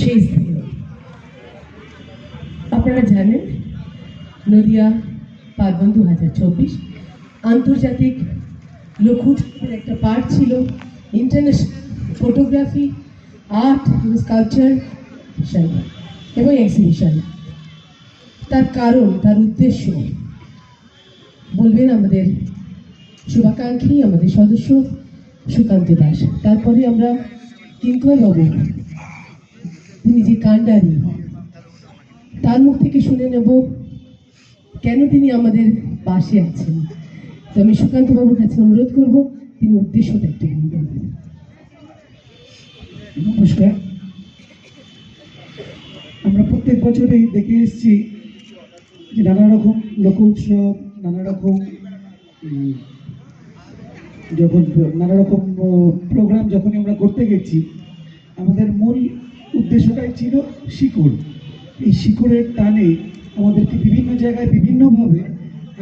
শেষ দিন। আপনারা জানেন নদিয়া পার্বণ 2024 আন্তর্জাতিক লঘুচাপের একটা পার্ট ছিল ইন্টারন্যাশনাল ফটোগ্রাফি, আর্ট, স্কাল্পচার এবং এক্সিবিশন। তার কারণ, তার উদ্দেশ্য বলবেন আমাদের শুভাকাঙ্ক্ষী, আমাদের সদস্য সুকান্ত দাস। তারপরে আমরা কিঙ্কর বাবু, তিনি যে কাণ্ডারি, তার মুখ থেকে শুনে নেব কেন তিনি আমাদের পাশে আছেন। তো আমি সুকান্ত বাবুর কাছে অনুরোধ করব তিনি উদ্দেশ্যটা একটু বলবেন। নমস্কার। আমরা প্রত্যেক বছরেই দেখে এসেছি যে নানা রকম লোক উৎসব, নানা রকম প্রোগ্রাম যখনই আমরা করতে গেছি, আমাদের মূল উদ্দেশ্যটাই ছিল শিকড়। এই শিকড়ের টানে আমাদেরকে বিভিন্ন জায়গায় বিভিন্নভাবে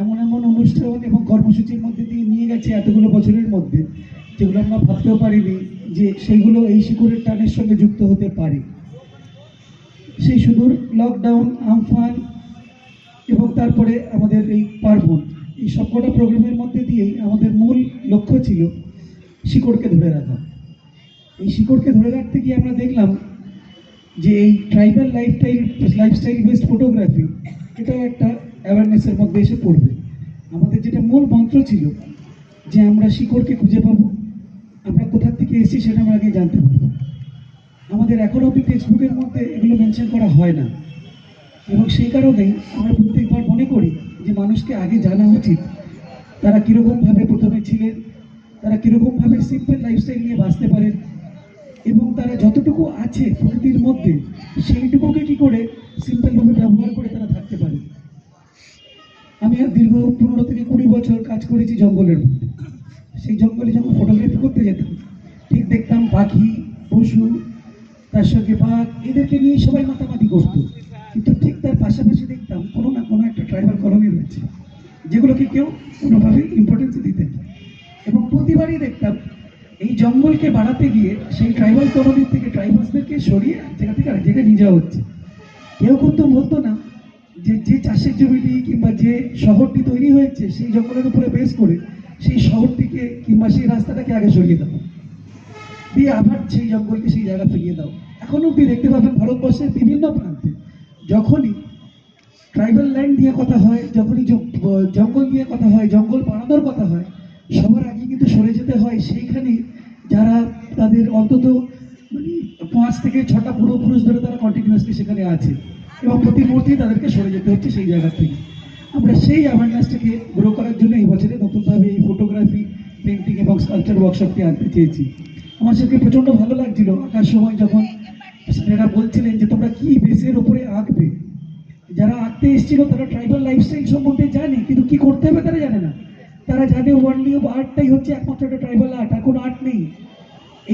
এমন এমন অনুষ্ঠান এবং কর্মসূচির মধ্যে দিয়ে নিয়ে গেছে এতগুলো বছরের মধ্যে, যেগুলো আমরা ভাবতেও পারিনি যে সেইগুলো এই শিকড়ের টানের সঙ্গে যুক্ত হতে পারে। সেই সুদূর লকডাউন, আমফান এবং তারপরে আমাদের এই পার্বণ, এই সবকটা প্রোগ্রামের মধ্যে দিয়েই আমাদের মূল লক্ষ্য ছিল শিকড়কে ধরে রাখা। এই শিকড়কে ধরে রাখতে গিয়ে আমরা দেখলাম যে এই ট্রাইবাল লাইফস্টাইল বেসড ফটোগ্রাফি, এটাও একটা অ্যাওয়ারনেসের মধ্যে এসে পড়বে। আমাদের যেটা মূল মন্ত্র ছিল যে আমরা শিকড়কে খুঁজে পাবো, আমরা কোথা থেকে এসেছি সেটা আমরা আগে জানতে পারবো। আমাদের এখনও অব্দি টেক্সটবুকের মধ্যে এগুলো মেনশন করা হয় না, এবং সেই কারণেই আমরা প্রত্যেকবার মনে করি যে মানুষকে আগে জানা উচিত তারা কীরকমভাবে প্রথমে ছিলেন, তারা কীরকমভাবে সিম্পল লাইফস্টাইল নিয়ে বাঁচতে পারেন, এবং তারা যতটুকু আছে প্রকৃতির মধ্যে সেইটুকুকে কী করে সিম্পলভাবে ব্যবহার করে তারা থাকতে পারে। আমি আর দীর্ঘ 15 থেকে 20 বছর কাজ করেছি জঙ্গলের মধ্যে। সেই জঙ্গলে যখন ফটোগ্রাফি করতে যেতাম, ঠিক দেখতাম পাখি, পশু, তার সঙ্গে বাঘ, এদেরকে নিয়ে সবাই মাতামাতি করতো, কিন্তু ঠিক তার পাশাপাশি দেখতাম কোনো না কোনো একটা ট্রাইবাল কলোনি রয়েছে যেগুলোকে কেউ কোনোভাবে ইম্পর্টেন্স দিতেন। এবং প্রতিবারই দেখতাম এই জঙ্গলকে বাড়াতে গিয়ে সেই ট্রাইবাল কলোনির থেকে ট্রাইবালসদেরকে সরিয়ে এক জায়গা থেকে আরেক জায়গায় নিয়ে যাওয়া হচ্ছে। কেউ কিন্তু বলতো না যে চাষের জমিটি কিংবা যে শহরটি তৈরি হয়েছে সেই জঙ্গলের উপরে বেস করে সেই শহরটিকে কিংবা সেই রাস্তাটাকে আগে সরিয়ে দাও, দিয়ে আবার সেই জঙ্গলকে সেই জায়গা ফিরিয়ে দাও। এখন অব্দি দেখতে পাবেন ভারতবর্ষের বিভিন্ন প্রান্তে যখনই ট্রাইবাল ল্যান্ড নিয়ে কথা হয়, যখনই জঙ্গল নিয়ে কথা হয়, জঙ্গল বাড়ানোর কথা হয়, সবার আগে কিন্তু সরে যেতে হয় সেইখানে যারা তাদের অন্তত 5 থেকে 6টা পূর্বপুরুষ ধরে তারা কন্টিনিউয়াসলি সেখানে আছে, এবং প্রতি মুহূর্তেই তাদেরকে সরে যেতে হচ্ছে সেই জায়গা থেকে। আমরা সেই অ্যাওয়ারনেসটাকে গ্রো করার জন্য এই বছরে নতুনভাবে এই ফটোগ্রাফি, পেন্টিং এবং স্কাল্পচার ওয়ার্কশপটি আনতে চেয়েছি। আমার সেটা প্রচণ্ড ভালো লাগছিল আঁকার সময়, যখন স্যারেরা বলছিলেন যে তোমরা কি বেসের ওপরে আঁকবে। যারা আঁকতে এসেছিল তারা ট্রাইবাল লাইফস্টাইল সম্বন্ধে জানে, কিন্তু কি করতে হবে তারা জানে না। তারা জানে ওয়ার্ল্ডলি আর্টটাই হচ্ছে একমাত্র একটা ট্রাইবাল আর্ট, আর কোনো আর্ট নেই।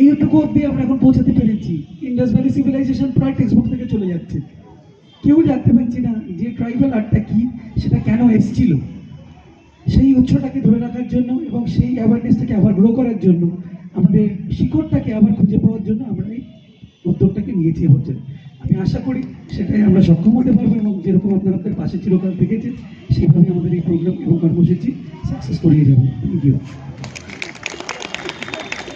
এইটুকু অব্দি আমরা এখন পৌঁছাতে পেরেছি। ইন্ডাস ভ্যালি সিভিলাইজেশন প্রায় টেক্সটবুক থেকে চলে যাচ্ছে, কেউ জানতে পারছি না যে ট্রাইবাল আর্টটা কি, সেটা কেন এসেছিল। সেই উৎসটাকে ধরে রাখার জন্য এবং সেই অ্যাওয়ারনেসটাকে আবার গ্রো করার জন্য, আমাদের শিকড়টাকে আবার খুঁজে পাওয়ার জন্য আমরা এই উদ্যোগটাকে নিয়েছি এবছর। আমি আশা করি সেটাই আমরা সক্ষম হতে পারবো, এবং যেরকম আপনাদের পাশে চিরকাল থেকেছে সেইভাবে আমাদের এই প্রোগ্রাম এবং কর্মসূচি সাকসেস করিয়ে যাবো। Thank you.